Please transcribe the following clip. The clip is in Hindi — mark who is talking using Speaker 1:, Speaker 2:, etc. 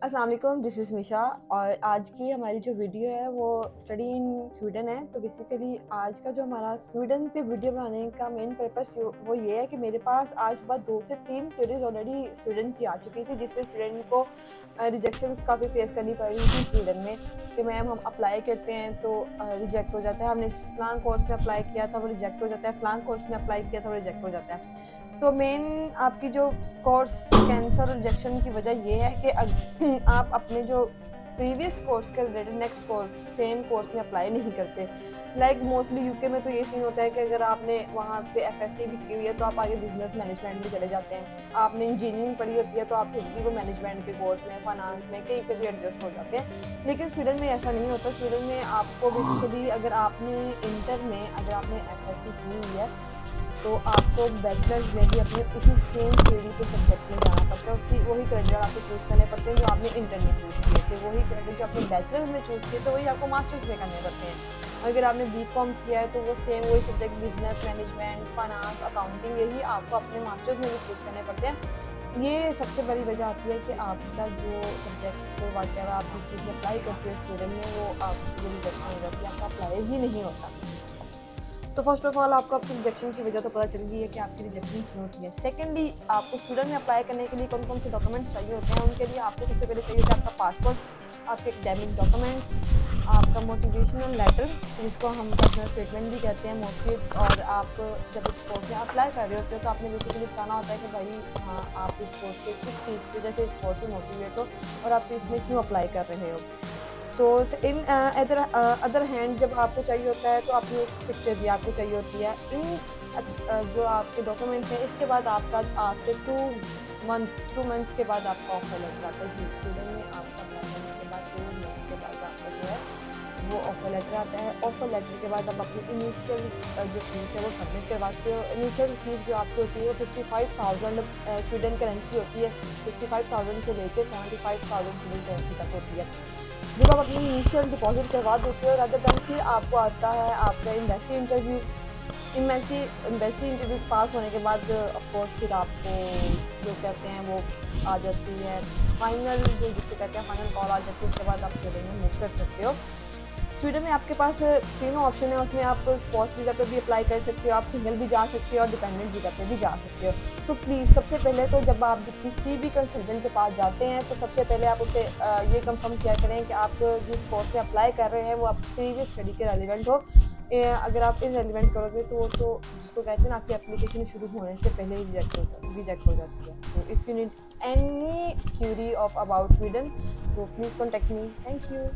Speaker 1: अस्सलाम वालेकुम, दिस इज़ मिशा। और आज की हमारी जो वीडियो है वो स्टडी इन स्वीडन है। तो बेसिकली आज का जो हमारा स्वीडन पे वीडियो बनाने का मेन पर्पस वो ये है कि मेरे पास आज सुबह 2 से 3 क्वेरीज ऑलरेडी स्वीडन की आ चुकी थी, जिसमें स्टूडेंट को रिजेक्शंस काफ़ी फेस करनी पड़ रही थी स्वीडन में कि मैम हम अप्लाई करते हैं तो रिजेक्ट हो जाता है। हमने फ़लाँ कोर्स में अप्लाई किया था, वो रिजेक्ट हो जाता है। फ़लाँ कोर्स में अप्लाई किया था, वो रिजेक्ट हो जाता है। तो मेन आपकी जो कोर्स कैंसर रिजेक्शन की वजह ये है कि आप अपने जो प्रीवियस कोर्स के related next course same course में अप्लाई नहीं करते। लाइक मोस्टली यूके में तो ये सीन होता है कि अगर आपने वहाँ पे एफएससी भी की हुई है तो आप आगे बिजनेस मैनेजमेंट में चले जाते हैं। आपने इंजीनियरिंग पढ़ी होती है तो आप फिर भी वो मैनेजमेंट के कोर्स में, फाइनेंस में कहीं पे भी एडजस्ट हो जाते हैं। लेकिन स्वीडन में ऐसा नहीं होता। स्वीडन में आपको बेसिकली अगर आपने इंटर में अगर आपने एफएससी की हुई है तो आपको बैचलर्स में भी अपने उसी सेम थ्योरी के सब्जेक्ट में जाना पड़ता है। उसी वही क्रेडिट आपको चूज़ करने पड़ते हैं जो आपने इंटर में चूज़ किए थे। वही क्रेडिट जो आपने बैचलर्स में चूज़ किए थे वही आपको मास्टर्स में करने पड़ते हैं। अगर आपने बीकॉम किया है तो वो सेम वही subject business management, finance, accounting यही आपको अपने मास्टर्स में भी चूज़ करने पड़ते हैं। ये सबसे बड़ी वजह आती है कि आपका जो सब्जेक्ट वाट आप जिस चीज़ में अप्लाई करते हो स्टूडेंट में वो आपकी रिजेक्शन हो जाती है, आपका अप्लाई ही नहीं होता। तो फर्स्ट ऑफ ऑल आपको आपकी रिजेक्शन की वजह तो पता चल गई है कि आपकी रिजेक्शन क्यों होती है। सेकेंडली आपको स्टूडेंट में अप्लाई करने के लिए कौन कौन से डॉक्यूमेंट्स चाहिए होते हैं। उनके लिए आपको सबसे पहले चाहिए होता है आपका पासपोर्ट, आपके एकेडमिक डॉक्यूमेंट्स, आपका मोटिवेशनल लेटर जिसको हम पर्सनल स्टेटमेंट भी कहते हैं मोस्टली। और आप जब इस कोर्स में अप्लाई कर रहे होते हो तो आपने बेसिकली बताना होता है कि भाई हाँ आप इस कोर्स के किस चीज़ की वजह से इस कोर्स में मोटिवेट हो और आप इसमें क्यों अप्लाई कर रहे हो। तो इन अदर अदर हैंड जब आपको चाहिए होता है तो अपनी एक पिक्चर भी आपको चाहिए होती है। जो आपके डॉक्यूमेंट्स हैं इसके बाद आपका आफ्टर 2 मंथ्स के बाद आपका ऑफर लेटर आता है। जी, स्टूडेंट में आपका अप्लाई करने के बाद 2 मंथ के बाद आपका जो है वो ऑफर लेटर आता है। ऑफर लेटर के बाद आप अपनी इनिशियल जो फीस है वो सबमिट करवाते हो। इनिशियल फीस जो आपकी होती है वो 55,000 स्वीडन करेंसी होती है। 55,000 से लेकर 75,000 स्वीडन करेंसी तक होती है। जब आप अपनी इनिशियल डिपॉजिट करवा देते हो रादर देन फिर आपको आता है आपका एम्बेसी इंटरव्यू। एम्बेसी इंटरव्यू पास होने के बाद ऑफ कोर्स फिर आपको जो कहते हैं वो आ जाती है फाइनल, जो जिसको कहते हैं फाइनल कॉल आ जाती है। उसके बाद आप स्वीडन में मूव कर सकते हो। स्वीडन में आपके पास तीनों ऑप्शन है, उसमें आप स्पाउस वीज़ा पे भी अप्लाई कर सकते हो, आप सिंगल भी जा सकते हो और डिपेंडेंट वीज़ा पे भी जा सकते हो। सो प्लीज़ सबसे पहले तो जब आप किसी भी कंसल्टेंट के पास जाते हैं तो सबसे पहले आप उसे ये कंफर्म किया करें कि आप जिस कोर्स में अप्लाई कर रहे हैं वो आप प्रीवियस स्टडी के रेलिवेंट हो। अगर आप इररिलेवेंट करोगे तो वो तो जिसको कहते हैं ना आपकी एप्लीकेशन शुरू होने से पहले ही रिजेक्ट हो जाती है। तो if you need any query of about Sweden तो please contact me. Thank you.